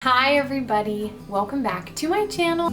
Hi everybody, welcome back to my channel.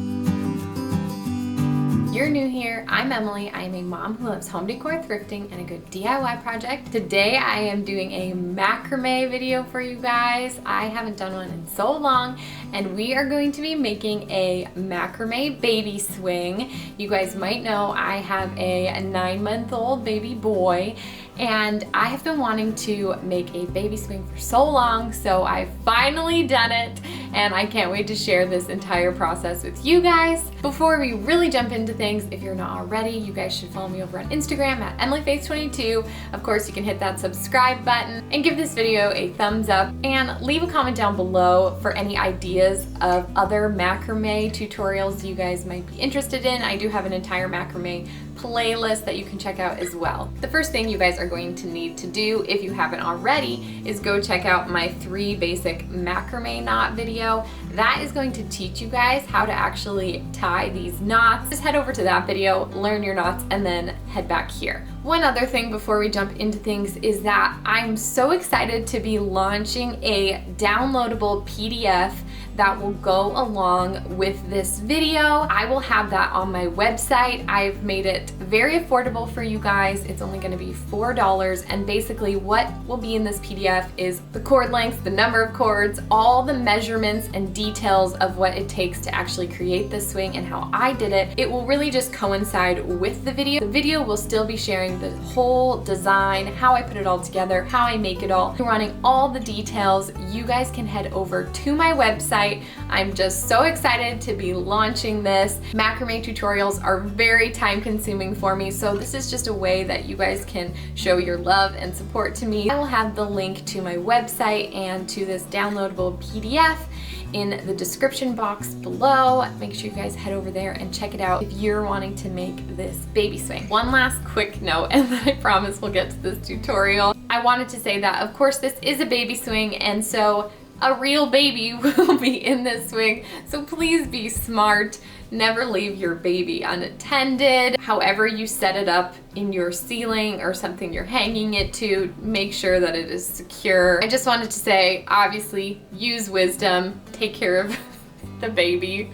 You're new here, I'm Emily. I am a mom who loves home decor, thrifting, and a good DIY project. Today I am doing a macrame video for you guys. I haven't done one in so long, and we are going to be making a macrame baby swing. You guys might know I have a 9-month-old baby boy, and I have been wanting to make a baby swing for so long, so I've finally done it, and I can't wait to share this entire process with you guys. Before we really jump into things, if you're not already, you guys should follow me over on Instagram at EmilyFaith22. Of course, you can hit that subscribe button and give this video a thumbs up, and leave a comment down below for any ideas of other macrame tutorials you guys might be interested in. I do have an entire macrame playlist that you can check out as well. The first thing you guys are going to need to do, if you haven't already, is go check out my 3 basic macrame knot video. That is going to teach you guys how to actually tie these knots. Just head over to that video, learn your knots, and then head back here. One other thing before we jump into things is that I'm so excited to be launching a downloadable PDF that will go along with this video. I will have that on my website. I've made it very affordable for you guys. It's only gonna be $4, and basically what will be in this PDF is the cord length, the number of cords, all the measurements and details of what it takes to actually create this swing and how I did it. It will really just coincide with the video. The video will still be sharing the whole design, how I put it all together, how I make it all, running all the details. You guys can head over to my website. I'm just so excited to be launching this. Macrame tutorials are very time consuming for me, so this is just a way that you guys can show your love and support to me. I will have the link to my website and to this downloadable PDF in the description box below. Make sure you guys head over there and check it out if you're wanting to make this baby swing. One last quick note, and then I promise we'll get to this tutorial. I wanted to say that, of course, this is a baby swing, and so a real baby will be in this swing, so please be smart. Never leave your baby unattended. However you set it up in your ceiling or something you're hanging it to, make sure that it is secure. I just wanted to say, obviously, use wisdom, take care of the baby.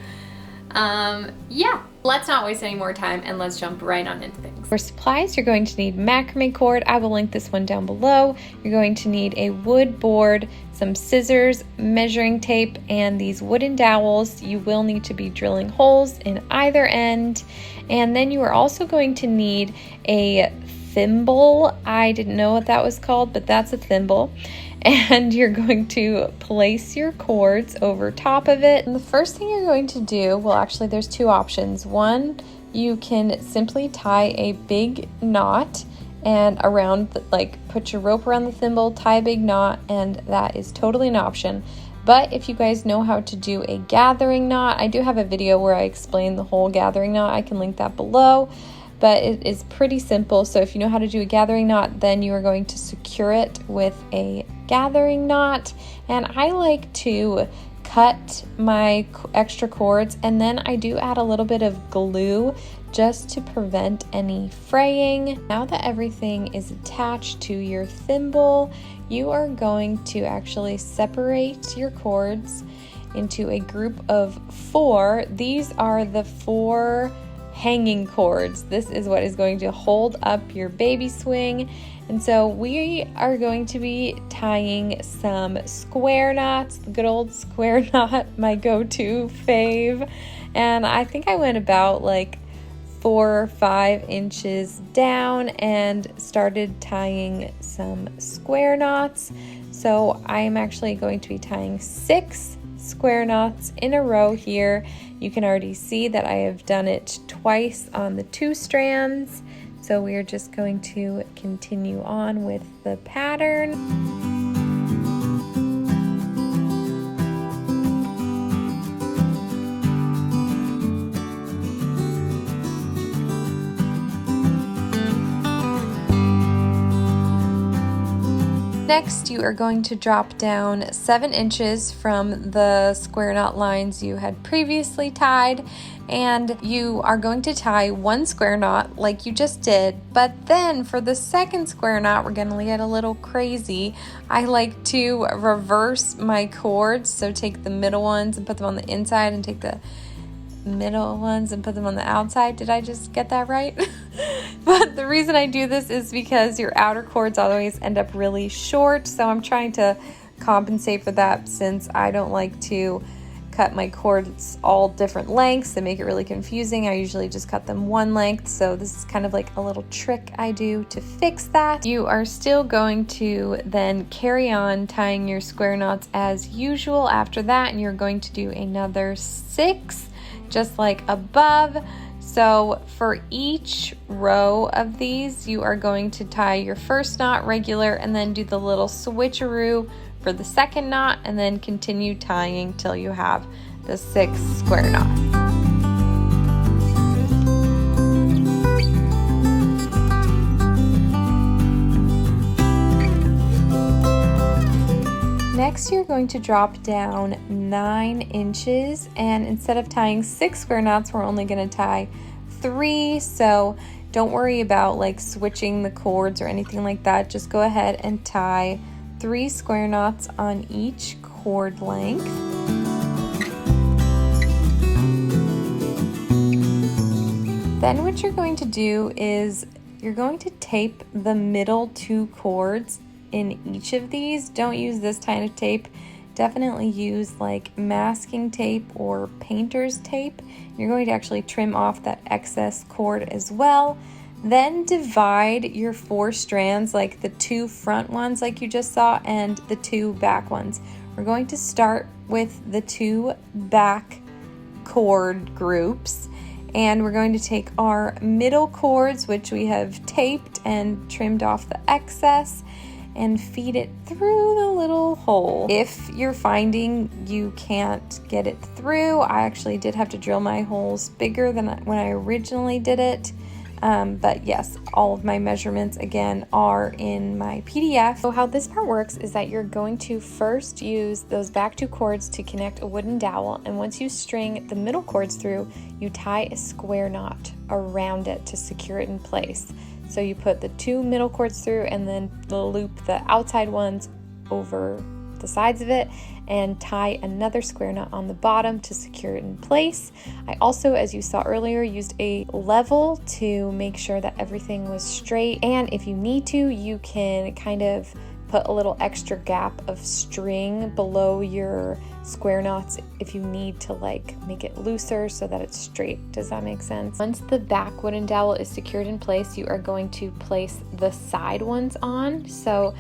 Yeah, let's not waste any more time and let's jump right on into things. For supplies, you're going to need macrame cord. I will link this one down below. You're going to need a wood board, some scissors, measuring tape, and these wooden dowels. You will need to be drilling holes in either end. And then you are also going to need a thimble. I didn't know what that was called, but that's a thimble. And you're going to place your cords over top of it. And the first thing you're going to do, well, actually there's 2 options. One, you can simply tie a big knot and put your rope around the thimble, tie a big knot, and that is totally an option. But if you guys know how to do a gathering knot, I do have a video where I explain the whole gathering knot. I can link that below. But it is pretty simple. So if you know how to do a gathering knot, then you are going to secure it with a gathering knot. And I like to cut my extra cords, and then I do add a little bit of glue just to prevent any fraying. Now that everything is attached to your thimble, you are going to actually separate your cords into a group of 4. These are the 4 hanging cords. This is what is going to hold up your baby swing. And so we are going to be tying some square knots, the good old square knot, my go-to fave. And I think I went about 4 or 5 inches down and started tying some square knots. So I'm actually going to be tying 6 square knots in a row here. You can already see that I have done it twice on the 2 strands. So we are just going to continue on with the pattern. Next, you are going to drop down 7 inches from the square knot lines you had previously tied, and you are going to tie 1 square knot like you just did. But then for the second square knot, we're going to get a little crazy. I like to reverse my cords, so take the middle ones and put them on the inside, and take the middle ones and put them on the outside. Did I just get that right? But the reason I do this is because your outer cords always end up really short, so I'm trying to compensate for that, since I don't like to cut my cords all different lengths and make it really confusing. I usually just cut them one length, so this is kind of like a little trick I do to fix that. You are still going to then carry on tying your square knots as usual after that, and you're going to do another 6 just like above. So for each row of these, you are going to tie your first knot regular, and then do the little switcheroo for the second knot, and then continue tying till you have the 6th square knot. Next, you're going to drop down 9 inches, and instead of tying 6 square knots, we're only going to tie 3. So don't worry about like switching the cords or anything like that. Just go ahead and tie 3 square knots on each cord length. Then what you're going to do is you're going to tape the middle 2 cords in each of these. Don't use this kind of tape. Definitely use like masking tape or painter's tape. You're going to actually trim off that excess cord as well. Then divide your 4 strands, like the 2 front ones like you just saw and the 2 back ones. We're going to start with the 2 back cord groups, and we're going to take our middle cords, which we have taped and trimmed off the excess, and feed it through the little hole. If you're finding you can't get it through, I actually did have to drill my holes bigger than when I originally did it. But yes, all of my measurements again are in my PDF. So how this part works is that you're going to first use those back 2 cords to connect a wooden dowel, and once you string the middle cords through, you tie a square knot around it to secure it in place. So you put the 2 middle cords through, and then loop the outside ones over the sides of it, and tie another square knot on the bottom to secure it in place. I also, as you saw earlier, used a level to make sure that everything was straight, and if you need to, you can kind of put a little extra gap of string below your square knots if you need to like make it looser so that it's straight. Does that make sense? Once the back wooden dowel is secured in place, you are going to place the side ones on. So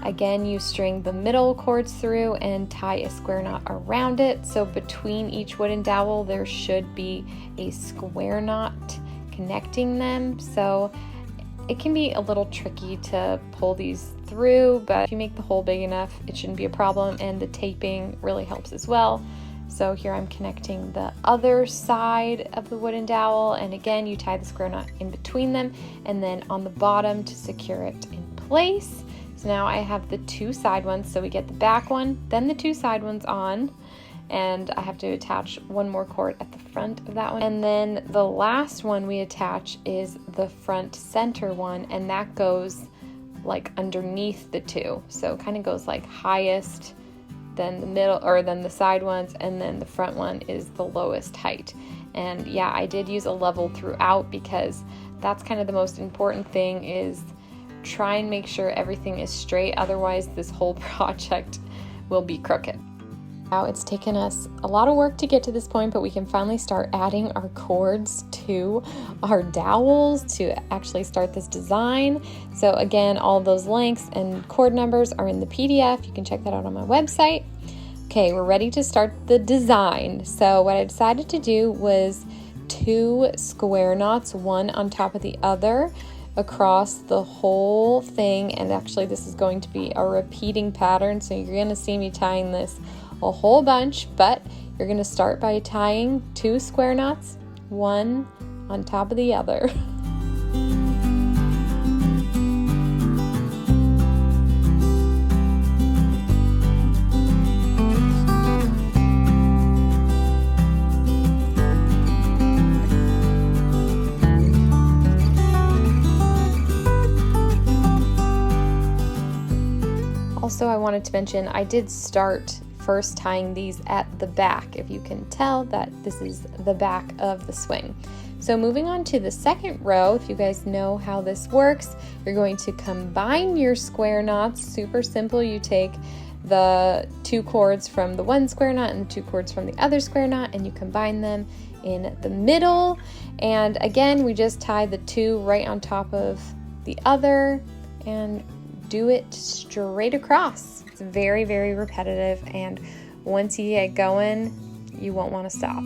again, you string the middle cords through and tie a square knot around it. So between each wooden dowel, there should be a square knot connecting them. So it can be a little tricky to pull these through, but if you make the hole big enough, it shouldn't be a problem, and the taping really helps as well. So here I'm connecting the other side of the wooden dowel, and again, you tie the square knot in between them, and then on the bottom to secure it in place. So now I have the 2 side ones, so we get the back one, then the 2 side ones on, and I have to attach 1 more cord at the front of that one. And then the last one we attach is the front center one, and that goes like underneath the 2. So it kind of goes like highest, then the middle, or then the side ones, and then the front one is the lowest height. And yeah, I did use a level throughout because that's kind of the most important thing, is try and make sure everything is straight. Otherwise, this whole project will be crooked. Now it's taken us a lot of work to get to this point, but we can finally start adding our cords to our dowels to actually start this design. So again, all of those lengths and cord numbers are in the PDF. You can check that out on my website. Okay, we're ready to start the design. So what I decided to do was 2 square knots, one on top of the other, across the whole thing. And actually this is going to be a repeating pattern, so you're going to see me tying this a whole bunch, but you're going to start by tying 2 square knots, one on top of the other. Also, I wanted to mention I did start first tying these at the back, if you can tell that this is the back of the swing. So moving on to the second row, if you guys know how this works, you're going to combine your square knots. Super simple. You take the 2 cords from the one square knot and the 2 cords from the other square knot, and you combine them in the middle. And again, we just tie the 2 right on top of the other and do it straight across. It's very, very repetitive, and once you get going, you won't want to stop.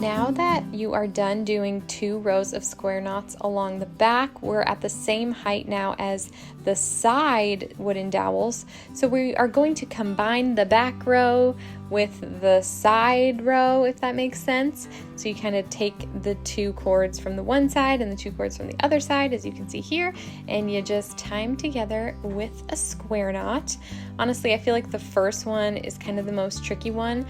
Now that you are done doing 2 rows of square knots along the back, we're at the same height now as the side wooden dowels. So we are going to combine the back row with the side row, if that makes sense. So you kind of take the 2 cords from the one side and the 2 cords from the other side, as you can see here, and you just tie them together with a square knot. Honestly, I feel like the first one is kind of the most tricky one.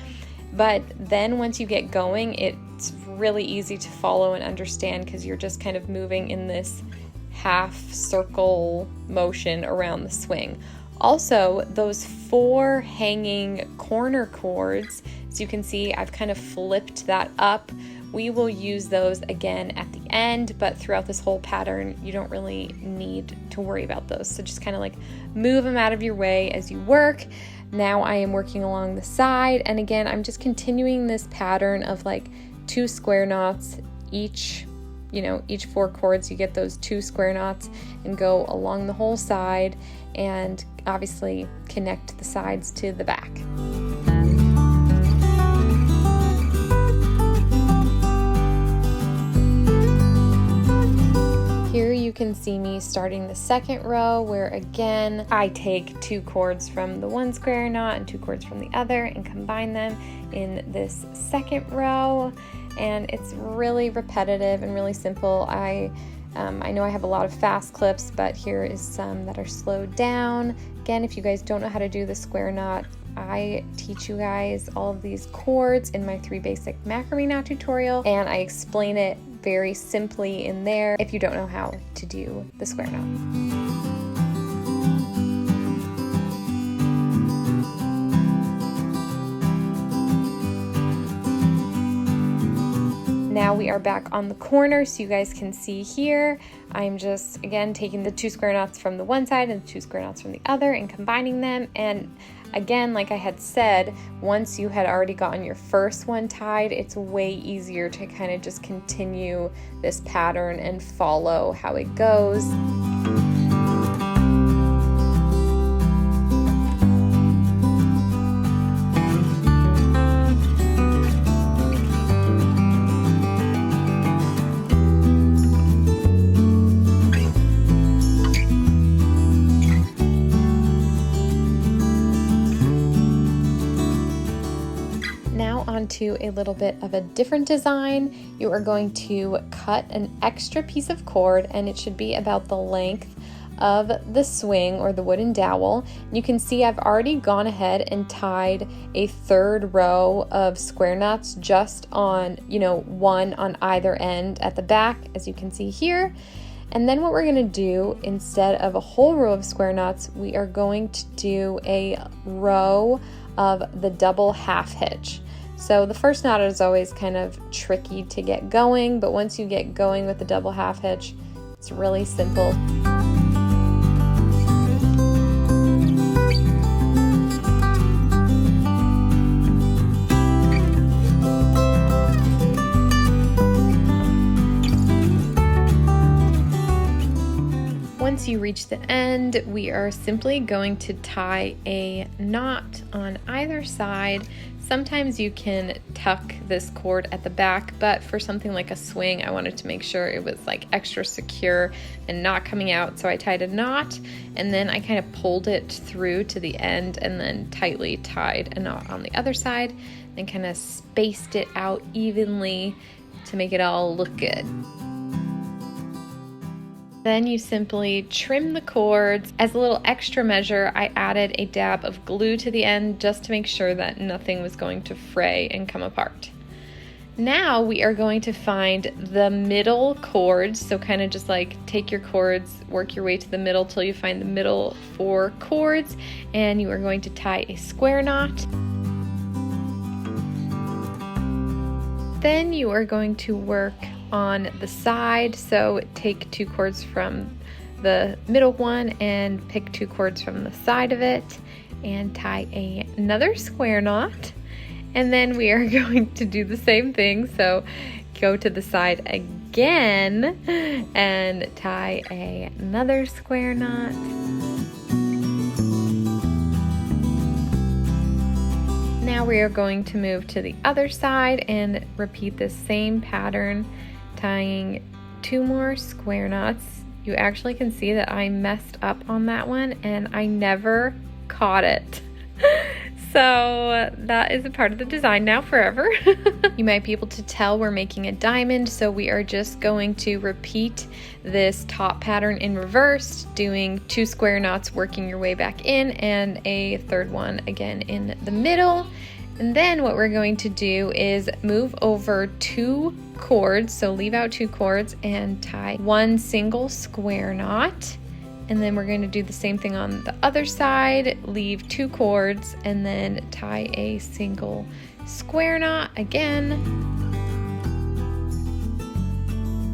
But then once you get going, it's really easy to follow and understand because you're just kind of moving in this half circle motion around the swing. Also, those 4 hanging corner cords, as you can see, I've kind of flipped that up. We will use those again at the end, but throughout this whole pattern, you don't really need to worry about those. So just kind of like move them out of your way as you work. Now I am working along the side, and again, I'm just continuing this pattern of like 2 square knots each, each 4 cords, you get those 2 square knots and go along the whole side and obviously connect the sides to the back. Here you can see me starting the second row, where again I take 2 cords from the one square knot and 2 cords from the other and combine them in this second row, and it's really repetitive and really simple. I know I have a lot of fast clips, but here is some that are slowed down. Again, if you guys don't know how to do the square knot, I teach you guys all of these cords in my 3 basic macrame knot tutorial, and I explain it very simply in there if you don't know how to do the square knot. Now we are back on the corner, so you guys can see here, I'm just, again, taking the 2 square knots from the one side and the 2 square knots from the other and combining them. And again, like I had said, once you had already gotten your first one tied, it's way easier to kind of just continue this pattern and follow how it goes. To a little bit of a different design. You are going to cut an extra piece of cord, and it should be about the length of the swing or the wooden dowel. You can see I've already gone ahead and tied a 3rd row of square knots just on, one on either end at the back, as you can see here. And then what we're going to do, instead of a whole row of square knots, we are going to do a row of the double half hitch. So the first knot is always kind of tricky to get going, but once you get going with the double half hitch, it's really simple. Once you reach the end, we are simply going to tie a knot on either side. Sometimes you can tuck this cord at the back, but for something like a swing, I wanted to make sure it was like extra secure and not coming out. So I tied a knot, and then I kind of pulled it through to the end and then tightly tied a knot on the other side, then kind of spaced it out evenly to make it all look good. Then you simply trim the cords. As a little extra measure, I added a dab of glue to the end just to make sure that nothing was going to fray and come apart. Now we are going to find the middle chords. So kind of just like take your chords, work your way to the middle till you find the middle 4 chords, and you are going to tie a square knot. Then you are going to work on the side. So take 2 cords from the middle one and pick 2 cords from the side of it and tie another square knot. And then we are going to do the same thing. So go to the side again and tie another square knot. Now we are going to move to the other side and repeat the same pattern, tying 2 more square knots. You actually can see that I messed up on that one and I never caught it. So that is a part of the design now forever. You might be able to tell we're making a diamond, so we are just going to repeat this top pattern in reverse, doing 2 square knots, working your way back in, and a third one again in the middle. And then what we're going to do is move over 2 cords, so leave out 2 cords and tie 1 single square knot. And then we're going to do the same thing on the other side, leave 2 cords and then tie a single square knot again.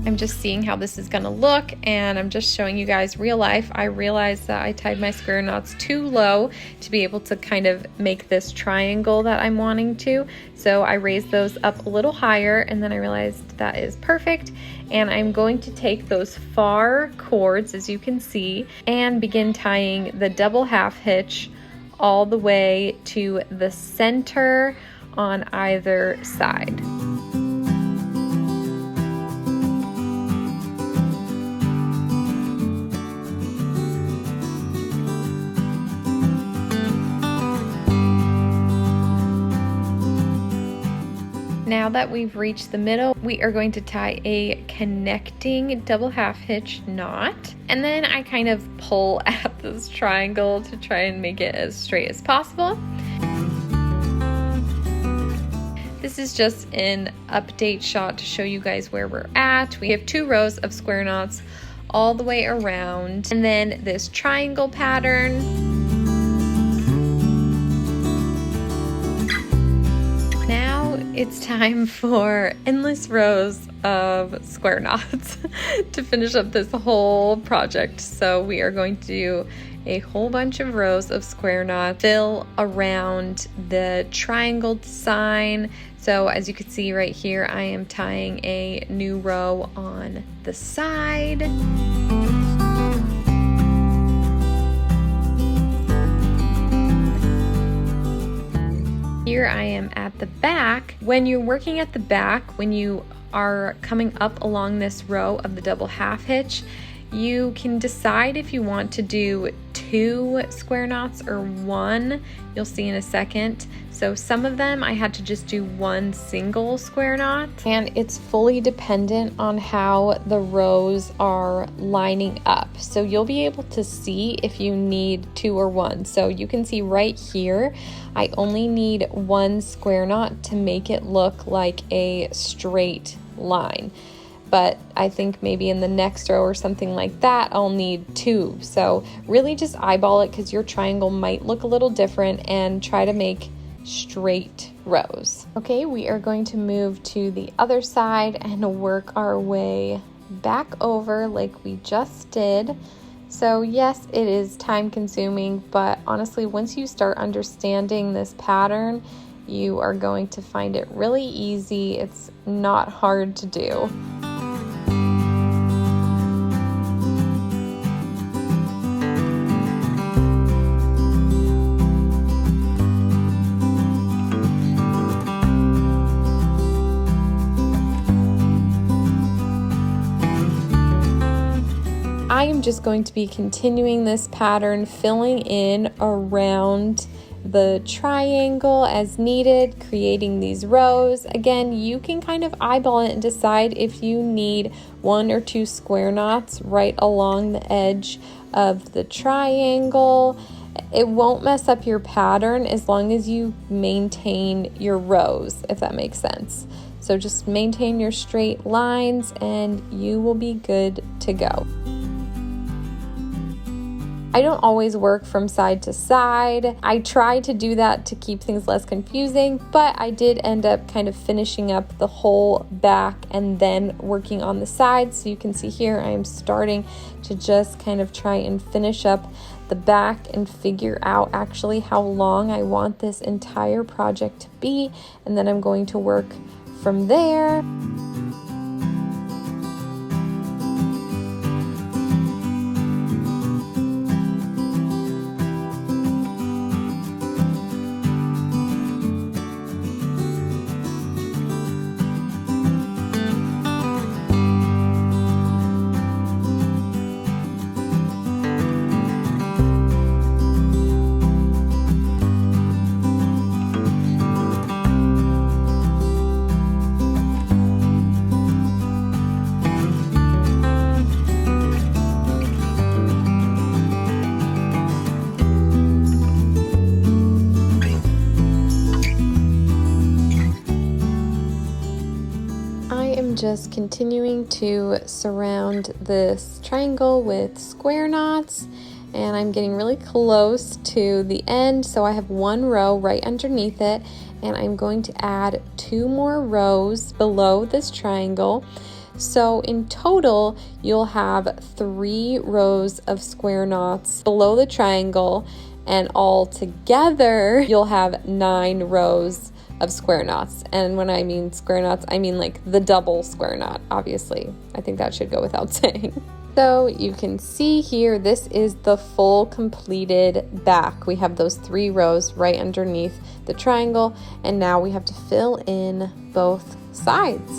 I'm just seeing how this is gonna look, and I'm just showing you guys real life. I realized that I tied my square knots too low to be able to kind of make this triangle that I'm wanting to. So I raised those up a little higher, and then I realized that is perfect. And I'm going to take those far cords, as you can see, and begin tying the double half hitch all the way to the center on either side. Now that we've reached the middle, we are going to tie a connecting double half hitch knot. And then I kind of pull at this triangle to try and make it as straight as possible. This is just an update shot to show you guys where we're at. We have 2 rows of square knots all the way around, and then this triangle pattern. It's time for endless rows of square knots to finish up this whole project. So we are going to do a whole bunch of rows of square knots, fill around the triangle design. So as you can see right here, I am tying a new row on the side. Here I am at the back. When you're working at the back, when you are coming up along this row of the double half hitch, you can decide if you want to do 2 square knots or 1. You'll see in a second. So some of them I had to just do 1 single square knot, and it's fully dependent on how the rows are lining up. So you'll be able to see if you need 2 or 1. So you can see right here, I only need 1 square knot to make it look like a straight line. But I think maybe in the next row or something like that, I'll need 2. So really just eyeball it, because your triangle might look a little different, and try to make straight rows. Okay, we are going to move to the other side and work our way back over like we just did. So yes, it is time consuming, but honestly, once you start understanding this pattern, you are going to find it really easy. It's not hard to do. I am just going to be continuing this pattern, filling in around the triangle as needed, creating these rows. Again, you can kind of eyeball it and decide if you need 1 or 2 square knots right along the edge of the triangle. It won't mess up your pattern as long as you maintain your rows, if that makes sense. So just maintain your straight lines and you will be good to go. I don't always work from side to side. I try to do that to keep things less confusing, but I did end up kind of finishing up the whole back and then working on the sides. So you can see here I am starting to just kind of try and finish up the back and figure out actually how long I want this entire project to be, and then I'm going to work from there. Just continuing to surround this triangle with square knots, and I'm getting really close to the end, so I have one row right underneath it, and I'm going to add 2 more rows below this triangle. So in total you'll have 3 rows of square knots below the triangle, and all together you'll have 9 rows of square knots. And when I mean square knots, I mean like the double square knot, obviously. I think that should go without saying. So you can see here, this is the full completed back. We have those 3 rows right underneath the triangle, and now we have to fill in both sides.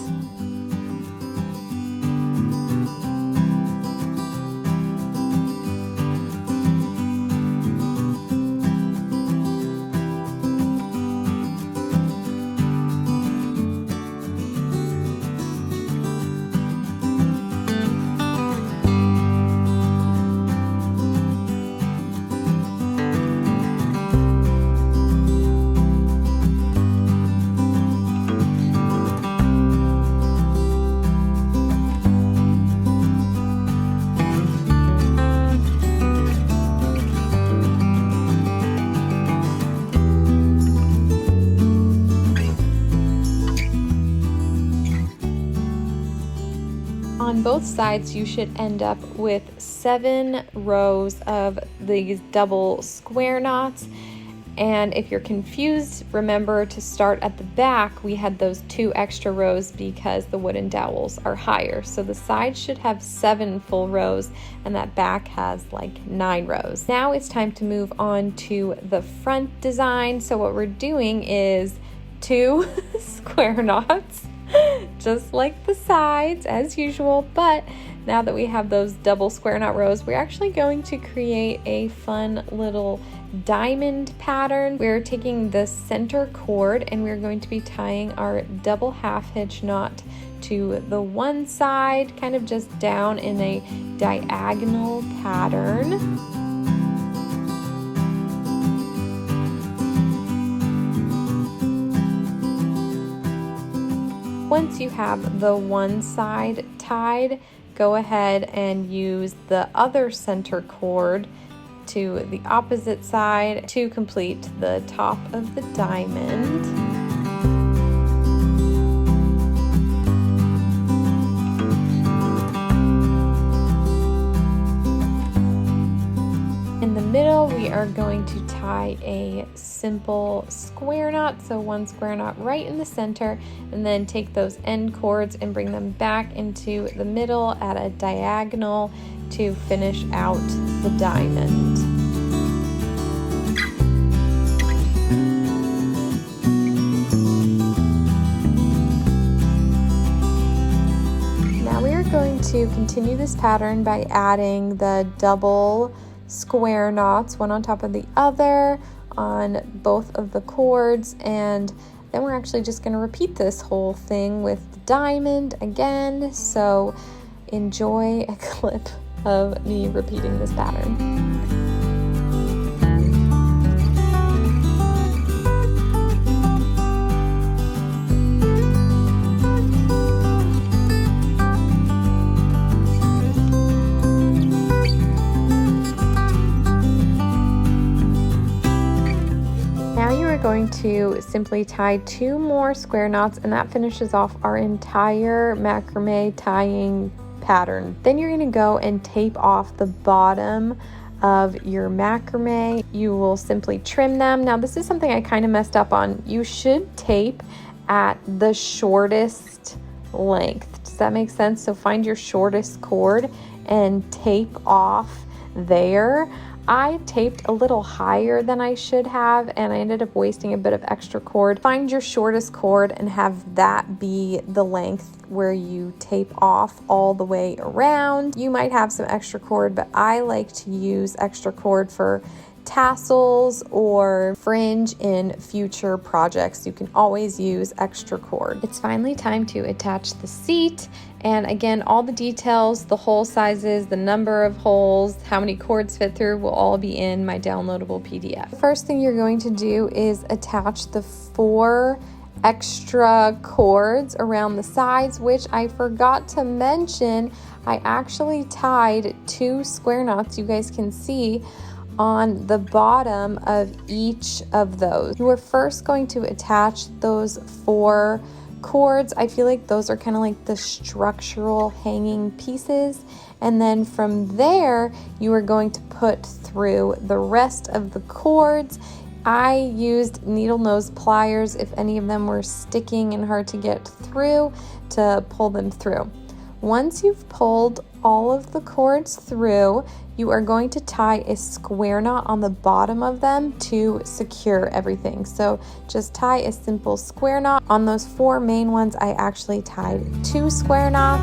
On both sides, you should end up with 7 rows of these double square knots. And if you're confused, remember to start at the back. We had those 2 extra rows because the wooden dowels are higher. So the sides should have 7 full rows, and that back has like 9 rows. Now it's time to move on to the front design. So what we're doing is 2 square knots, just like the sides as usual, but now that we have those double square knot rows, we're actually going to create a fun little diamond pattern. We're taking the center cord and we're going to be tying our double half hitch knot to the one side, kind of just down in a diagonal pattern. Once you have the one side tied, go ahead and use the other center cord to the opposite side to complete the top of the diamond. In the middle, we are going to tie a simple square knot, so 1 square knot right in the center, and then take those end cords and bring them back into the middle at a diagonal to finish out the diamond. Now we are going to continue this pattern by adding the double square knots, one on top of the other, on both of the cords, and then we're actually just going to repeat this whole thing with the diamond again. So enjoy a clip of me repeating this pattern. going to simply tie 2 more square knots, and that finishes off our entire macrame tying pattern. Then you're going to go and tape off the bottom of your macrame. You will simply trim them. Now this is something I kind of messed up on. You should tape at the shortest length. Does that make sense? So find your shortest cord and tape off there. I taped a little higher than I should have, and I ended up wasting a bit of extra cord. Find your shortest cord and have that be the length where you tape off all the way around. You might have some extra cord, but I like to use extra cord for tassels or fringe in future projects. You can always use extra cord. It's finally time to attach the seat. And again, all the details, the hole sizes, the number of holes, how many cords fit through will all be in my downloadable PDF. The first thing you're going to do is attach the 4 extra cords around the sides, which I forgot to mention. I actually tied 2 square knots, you guys can see, on the bottom of each of those. You are first going to attach those 4 cords. I feel like those are kind of like the structural hanging pieces, and then from there you are going to put through the rest of the cords. I used needle nose pliers if any of them were sticking and hard to get through, to pull them through. Once you've pulled all of the cords through, you are going to tie a square knot on the bottom of them to secure everything. So just tie a simple square knot. On those 4 main ones, I actually tied 2 square knots.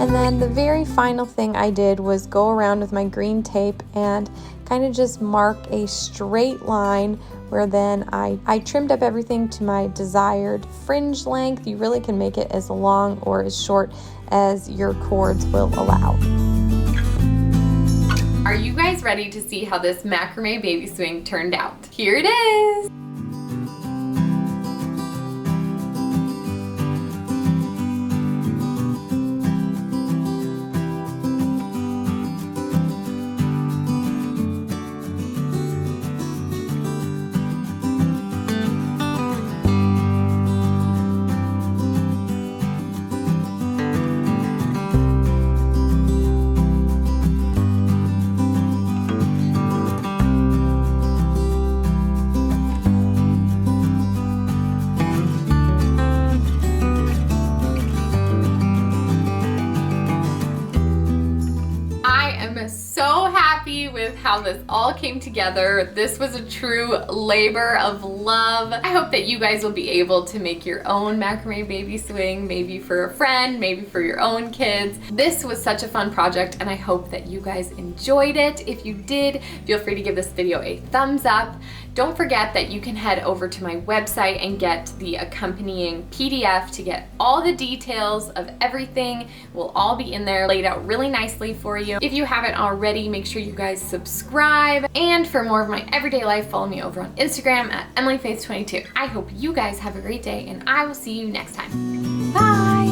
And then the very final thing I did was go around with my green tape and kind of just mark a straight line, where then I trimmed up everything to my desired fringe length. You really can make it as long or as short as your cords will allow. Are you guys ready to see how this macrame baby swing turned out? Here it is! So happy with how this all came together. This was a true labor of love. I hope that you guys will be able to make your own macrame baby swing, maybe for a friend, maybe for your own kids. This was such a fun project, and I hope that you guys enjoyed it. If you did, feel free to give this video a thumbs up. Don't forget that you can head over to my website and get the accompanying PDF to get all the details of everything. Will all be in there, laid out really nicely for you. If you haven't already, make sure you guys subscribe. And for more of my everyday life, follow me over on Instagram at EmilyFaith22. I hope you guys have a great day, and I will see you next time. Bye!